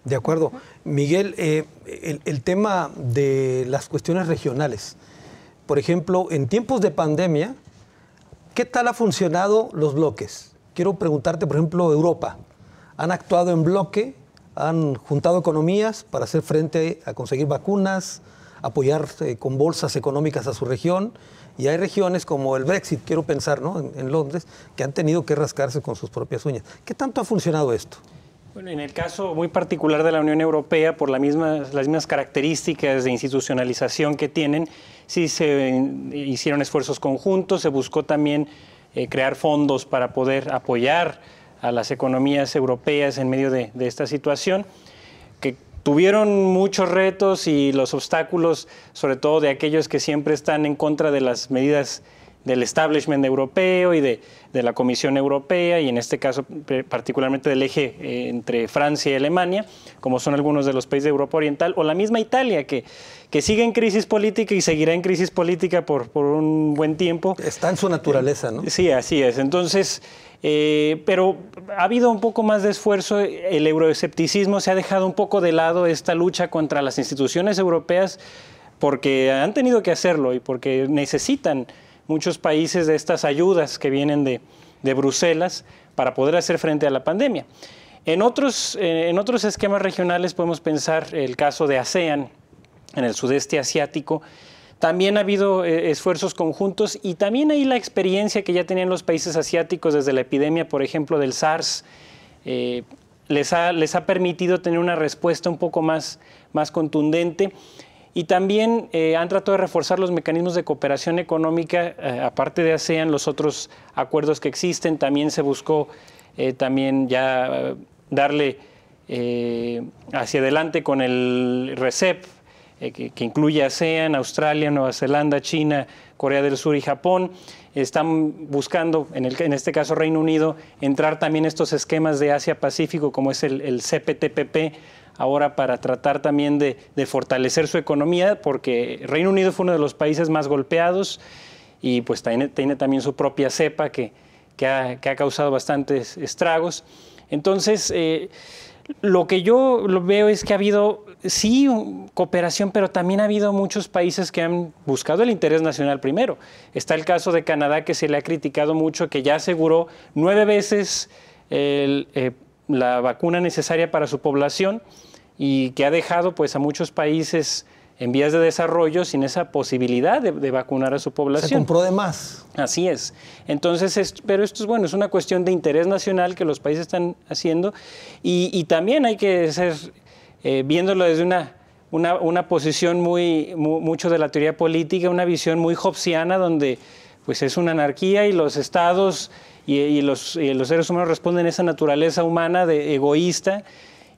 S2: De acuerdo. Miguel, el tema de las cuestiones regionales. Por ejemplo, en tiempos de pandemia, ¿qué tal ha funcionado los bloques? Quiero preguntarte, por ejemplo, Europa. ¿Han actuado en bloque? ¿Han juntado economías para hacer frente a conseguir vacunas, apoyar con bolsas económicas a su región? Y hay regiones como el Brexit, quiero pensar, ¿no?, en Londres, que han tenido que rascarse con sus propias uñas. ¿Qué tanto ha funcionado esto?
S6: Bueno, en el caso muy particular de la Unión Europea, por las mismas características de institucionalización que tienen, sí se hicieron esfuerzos conjuntos, se buscó también crear fondos para poder apoyar a las economías europeas en medio de esta situación, que tuvieron muchos retos y los obstáculos, sobre todo de aquellos que siempre están en contra de las medidas del establishment europeo y de la Comisión Europea, y en este caso particularmente del eje entre Francia y Alemania, como son algunos de los países de Europa Oriental, o la misma Italia, que sigue en crisis política y seguirá en crisis política por un buen tiempo.
S2: Está en su naturaleza, ¿no?
S6: Sí, así es. Entonces, pero ha habido un poco más de esfuerzo, el euroescepticismo se ha dejado un poco de lado, esta lucha contra las instituciones europeas, porque han tenido que hacerlo y porque necesitan muchos países de estas ayudas que vienen de Bruselas para poder hacer frente a la pandemia. En otros esquemas regionales podemos pensar el caso de ASEAN, en el sudeste asiático. También ha habido esfuerzos conjuntos, y también ahí la experiencia que ya tenían los países asiáticos desde la epidemia, por ejemplo, del SARS, les ha permitido tener una respuesta un poco más contundente. Y también han tratado de reforzar los mecanismos de cooperación económica, aparte de ASEAN, los otros acuerdos que existen. También se buscó también ya darle hacia adelante con el RCEP, que incluye ASEAN, Australia, Nueva Zelanda, China, Corea del Sur y Japón. Están buscando, en este caso Reino Unido, entrar también en estos esquemas de Asia-Pacífico, como es el CPTPP, ahora para tratar también de fortalecer su economía, porque Reino Unido fue uno de los países más golpeados y pues tiene también su propia cepa que ha causado bastantes estragos. Entonces, lo que yo veo es que ha habido, sí, cooperación, pero también ha habido muchos países que han buscado el interés nacional primero. Está el caso de Canadá, que se le ha criticado mucho, que ya aseguró 9 veces la vacuna necesaria para su población y que ha dejado pues, a muchos países en vías de desarrollo sin esa posibilidad de vacunar a su población.
S2: Se compró de más.
S6: Así es. Entonces, pero esto es bueno, es una cuestión de interés nacional que los países están haciendo y también hay que ser, viéndolo desde una posición mucho de la teoría política, una visión muy hobbesiana donde pues es una anarquía y los estados y los seres humanos responden a esa naturaleza humana egoísta.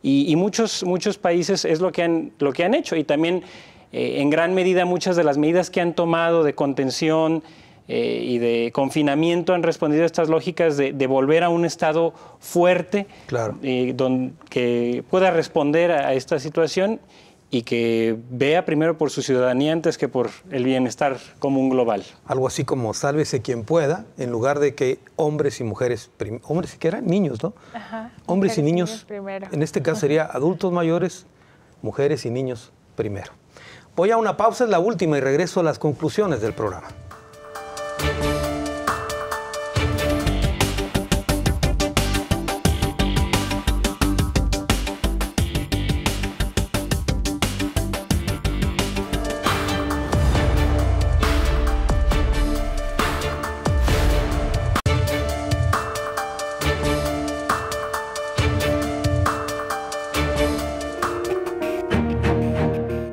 S6: Y muchos países es lo que han hecho y también en gran medida muchas de las medidas que han tomado de contención y de confinamiento han respondido a estas lógicas de volver a un estado fuerte,
S2: claro,
S6: que pueda responder a esta situación y que vea primero por su ciudadanía antes que por el bienestar común global.
S2: Algo así como sálvese quien pueda, en lugar de que hombres y mujeres, hombres que eran niños, ¿no?
S3: Ajá,
S2: hombres y niños
S3: primero.
S2: En este caso sería adultos mayores, mujeres y niños primero. Voy a una pausa, es la última, y regreso a las conclusiones del programa.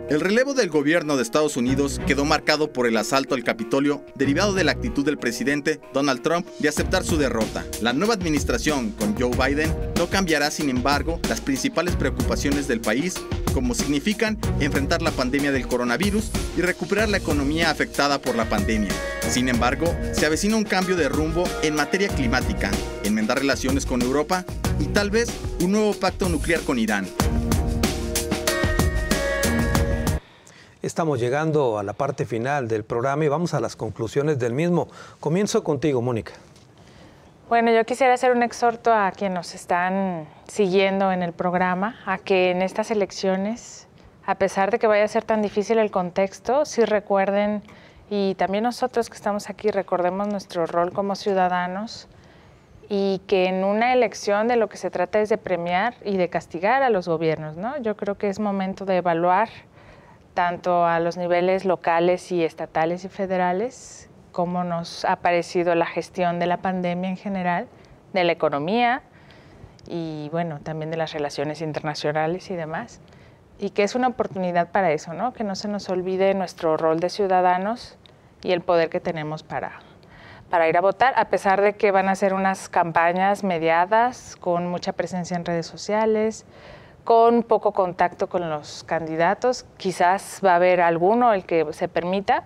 S1: El relevo del gobierno de Estados Unidos quedó marcado por el asalto al Capitolio derivado de la actitud del presidente Donald Trump de aceptar su derrota. La nueva administración con Joe Biden no cambiará, sin embargo, las principales preocupaciones del país, como significan enfrentar la pandemia del coronavirus y recuperar la economía afectada por la pandemia. Sin embargo, se avecina un cambio de rumbo en materia climática, enmendar relaciones con Europa y tal vez un nuevo pacto nuclear con Irán.
S2: Estamos llegando a la parte final del programa y vamos a las conclusiones del mismo. Comienzo contigo, Mónica.
S3: Bueno, yo quisiera hacer un exhorto a quienes nos están siguiendo en el programa, a que en estas elecciones, a pesar de que vaya a ser tan difícil el contexto, sí recuerden, y también nosotros que estamos aquí, recordemos nuestro rol como ciudadanos y que en una elección de lo que se trata es de premiar y de castigar a los gobiernos, ¿no? Yo creo que es momento de evaluar tanto a los niveles locales y estatales y federales, cómo nos ha parecido la gestión de la pandemia en general, de la economía y bueno, también de las relaciones internacionales y demás, y que es una oportunidad para eso, ¿no? Que no se nos olvide nuestro rol de ciudadanos y el poder que tenemos para ir a votar, a pesar de que van a ser unas campañas mediadas, con mucha presencia en redes sociales, con poco contacto con los candidatos. Quizás va a haber alguno, el que se permita,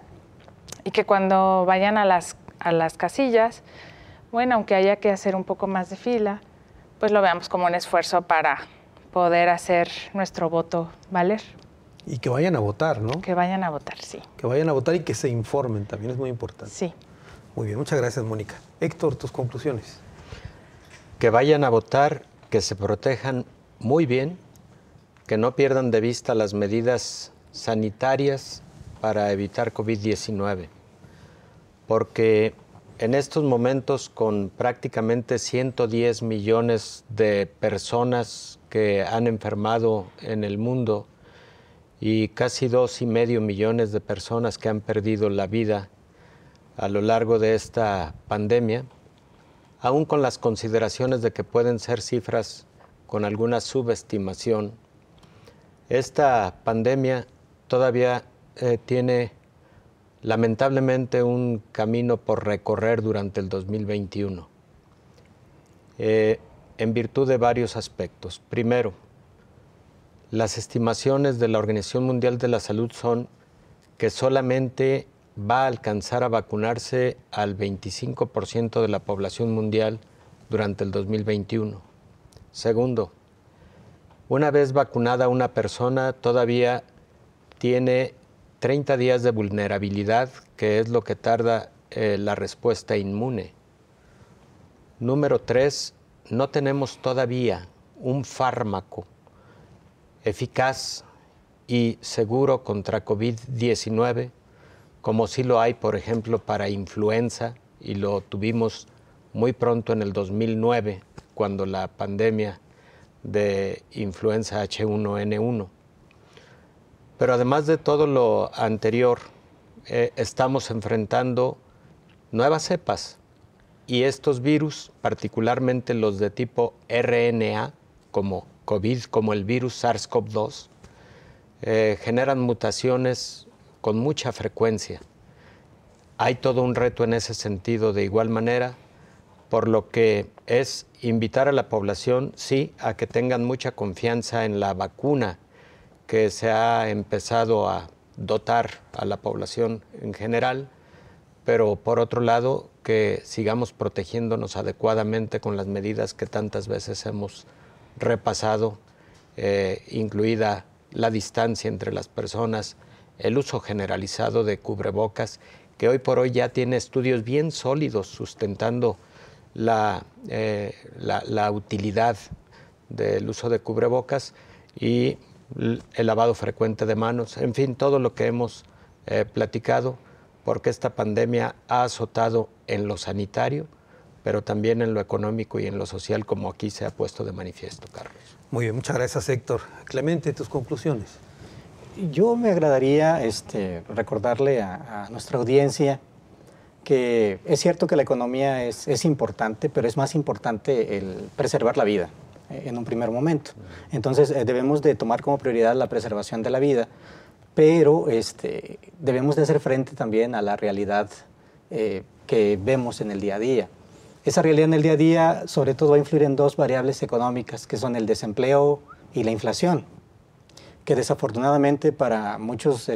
S3: y que cuando vayan a las casillas, bueno, aunque haya que hacer un poco más de fila, pues lo veamos como un esfuerzo para poder hacer nuestro voto valer.
S2: Y que vayan a votar, ¿no?
S3: Que vayan a votar, sí.
S2: Que vayan a votar y que se informen, también es muy importante.
S3: Sí.
S2: Muy bien, muchas gracias, Mónica. Héctor, tus conclusiones.
S4: Que vayan a votar, que se protejan muy bien, que no pierdan de vista las medidas sanitarias para evitar COVID-19, porque en estos momentos, con prácticamente 110 millones de personas que han enfermado en el mundo y casi 2,5 millones de personas que han perdido la vida a lo largo de esta pandemia, aún con las consideraciones de que pueden ser cifras con alguna subestimación, esta pandemia todavía tiene lamentablemente un camino por recorrer durante el 2021, en virtud de varios aspectos. Primero, Las estimaciones de la Organización Mundial de la Salud son que solamente va a alcanzar a vacunarse al 25% de la población mundial durante el 2021. Segundo, una vez vacunada una persona todavía tiene 30 días de vulnerabilidad, que es lo que tarda la respuesta inmune. Número 3, no tenemos todavía un fármaco eficaz y seguro contra COVID-19, como sí lo hay, por ejemplo, para influenza, y lo tuvimos muy pronto en el 2009, cuando la pandemia de influenza H1N1. Pero además de todo lo anterior, estamos enfrentando nuevas cepas, y estos virus, particularmente los de tipo RNA, como COVID, como el virus SARS-CoV-2, generan mutaciones con mucha frecuencia. Hay todo un reto en ese sentido de igual manera, por lo que es invitar a la población, sí, a que tengan mucha confianza en la vacuna que se ha empezado a dotar a la población en general, pero por otro lado, que sigamos protegiéndonos adecuadamente con las medidas que tantas veces hemos repasado, incluida la distancia entre las personas, el uso generalizado de cubrebocas, que hoy por hoy ya tiene estudios bien sólidos sustentando la utilidad del uso de cubrebocas, y el lavado frecuente de manos, en fin, todo lo que hemos platicado, porque esta pandemia ha azotado en lo sanitario, pero también en lo económico y en lo social, como aquí se ha puesto de manifiesto, Carlos.
S2: Muy bien, muchas gracias, Héctor. Clemente, tus conclusiones.
S5: Yo me agradaría recordarle a nuestra audiencia que es cierto que la economía es importante, pero es más importante el preservar la vida en un primer momento. Entonces debemos de tomar como prioridad la preservación de la vida, pero debemos de hacer frente también a la realidad que vemos en el día a día. Esa realidad en el día a día sobre todo va a influir en dos variables económicas, que son el desempleo y la inflación, que desafortunadamente para muchos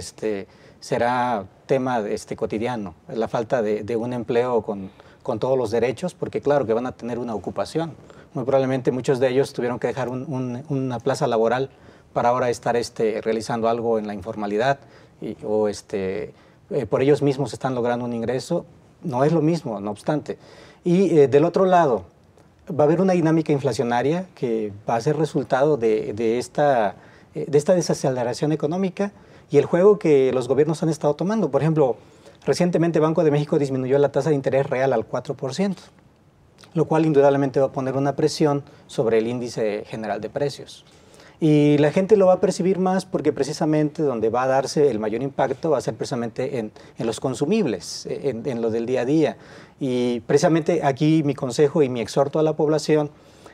S5: será tema cotidiano, la falta de un empleo con todos los derechos, porque claro que van a tener una ocupación. Muy probablemente muchos de ellos tuvieron que dejar una plaza laboral para ahora estar realizando algo en la informalidad, o por ellos mismos están logrando un ingreso. No es lo mismo, no obstante. Y del otro lado, va a haber una dinámica inflacionaria que va a ser resultado de esta desaceleración económica y el juego que los gobiernos han estado tomando. Por ejemplo, recientemente Banco de México disminuyó la tasa de interés real al 4%, lo cual indudablemente va a poner una presión sobre el índice general de precios. Y la gente lo va a percibir más porque precisamente donde va a darse el mayor impacto va a ser precisamente en los consumibles, en lo del día a día. Y precisamente aquí mi consejo y mi exhorto a la población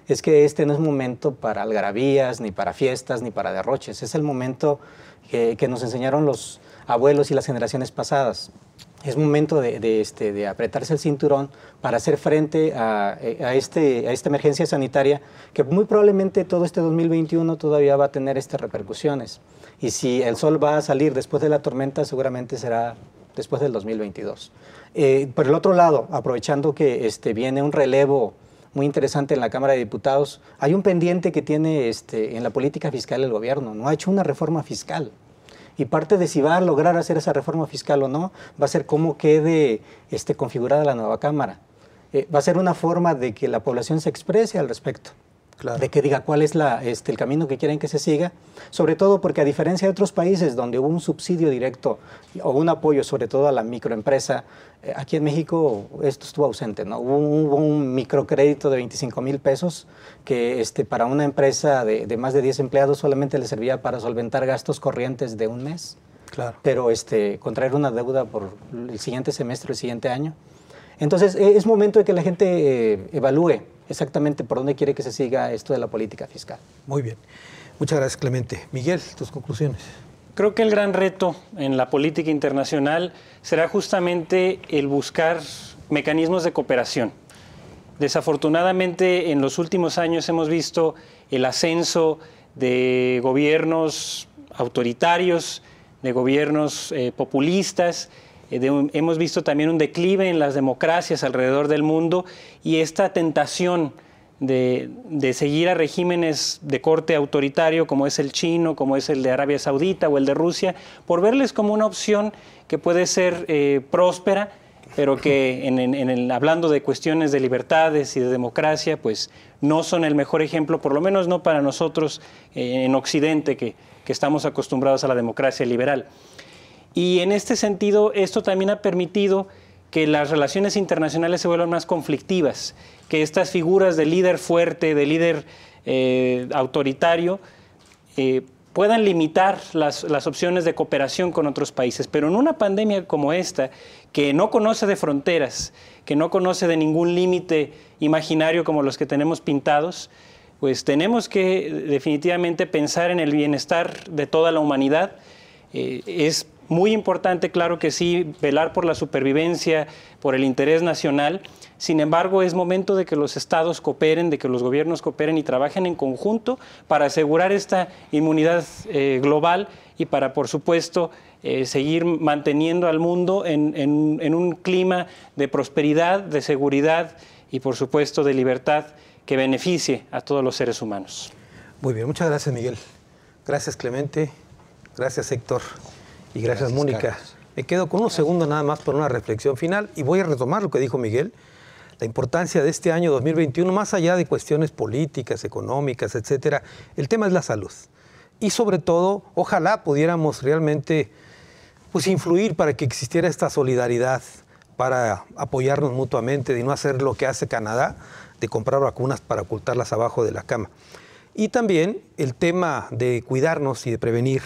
S5: es que no es momento para algarabías, ni para fiestas, ni para derroches. Es el momento que nos enseñaron los abuelos y las generaciones pasadas. Es momento de apretarse el cinturón para hacer frente a esta emergencia sanitaria que muy probablemente todo 2021 todavía va a tener repercusiones. Y si el sol va a salir después de la tormenta, seguramente será después del 2022. Por el otro lado, aprovechando que viene un relevo muy interesante en la Cámara de Diputados, hay un pendiente que tiene en la política fiscal el gobierno. No ha hecho una reforma fiscal. Y parte de si va a lograr hacer esa reforma fiscal o no, va a ser cómo quede configurada la nueva Cámara. Va a ser una forma de que la población se exprese al respecto. Claro. De que diga cuál es el camino que quieren que se siga, sobre todo porque a diferencia de otros países donde hubo un subsidio directo o un apoyo sobre todo a la microempresa, aquí en México esto estuvo ausente, ¿no? Hubo un microcrédito de 25,000 pesos que para una empresa de más de 10 empleados solamente le servía para solventar gastos corrientes de un mes. Claro. Pero contraer una deuda por el siguiente semestre, el siguiente año. Entonces es momento de que la gente evalúe exactamente por dónde quiere que se siga esto de la política fiscal.
S2: Muy bien. Muchas gracias, Clemente. Miguel, tus conclusiones.
S6: Creo que el gran reto en la política internacional será justamente el buscar mecanismos de cooperación. Desafortunadamente, en los últimos años hemos visto el ascenso de gobiernos autoritarios, de gobiernos populistas. Hemos visto también un declive en las democracias alrededor del mundo, y esta tentación de seguir a regímenes de corte autoritario como es el chino, como es el de Arabia Saudita o el de Rusia, por verles como una opción que puede ser próspera, pero que hablando de cuestiones de libertades y de democracia, pues no son el mejor ejemplo, por lo menos no para nosotros en Occidente, que estamos acostumbrados a la democracia liberal. Y en este sentido, esto también ha permitido que las relaciones internacionales se vuelvan más conflictivas, que estas figuras de líder fuerte, de líder autoritario, puedan limitar las opciones de cooperación con otros países. Pero en una pandemia como esta, que no conoce de fronteras, que no conoce de ningún límite imaginario como los que tenemos pintados, pues tenemos que definitivamente pensar en el bienestar de toda la humanidad. Es muy importante, claro que sí, velar por la supervivencia, por el interés nacional. Sin embargo, es momento de que los estados cooperen, de que los gobiernos cooperen y trabajen en conjunto para asegurar esta inmunidad global y para, por supuesto, seguir manteniendo al mundo en un clima de prosperidad, de seguridad y, por supuesto, de libertad que beneficie a todos los seres humanos.
S2: Muy bien, muchas gracias, Miguel. Gracias, Clemente. Gracias, Héctor. Y gracias, Mónica. Carlos. Me quedo con unos segundos nada más para una reflexión final y voy a retomar lo que dijo Miguel, la importancia de este año 2021, más allá de cuestiones políticas, económicas, etcétera. El tema es la salud. Y sobre todo, ojalá pudiéramos realmente pues, influir para que existiera esta solidaridad, para apoyarnos mutuamente, de no hacer lo que hace Canadá, de comprar vacunas para ocultarlas abajo de la cama. Y también el tema de cuidarnos y de prevenir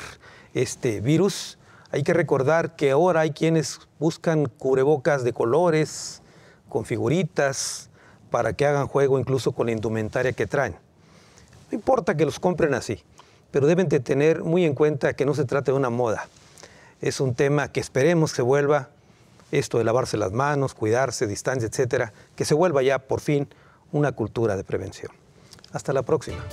S2: este virus. Hay que recordar que ahora hay quienes buscan cubrebocas de colores, con figuritas, para que hagan juego incluso con la indumentaria que traen. No importa que los compren así, pero deben de tener muy en cuenta que no se trata de una moda. Es un tema que esperemos que se vuelva, esto de lavarse las manos, cuidarse, distancia, etcétera, que se vuelva ya por fin una cultura de prevención. Hasta la próxima.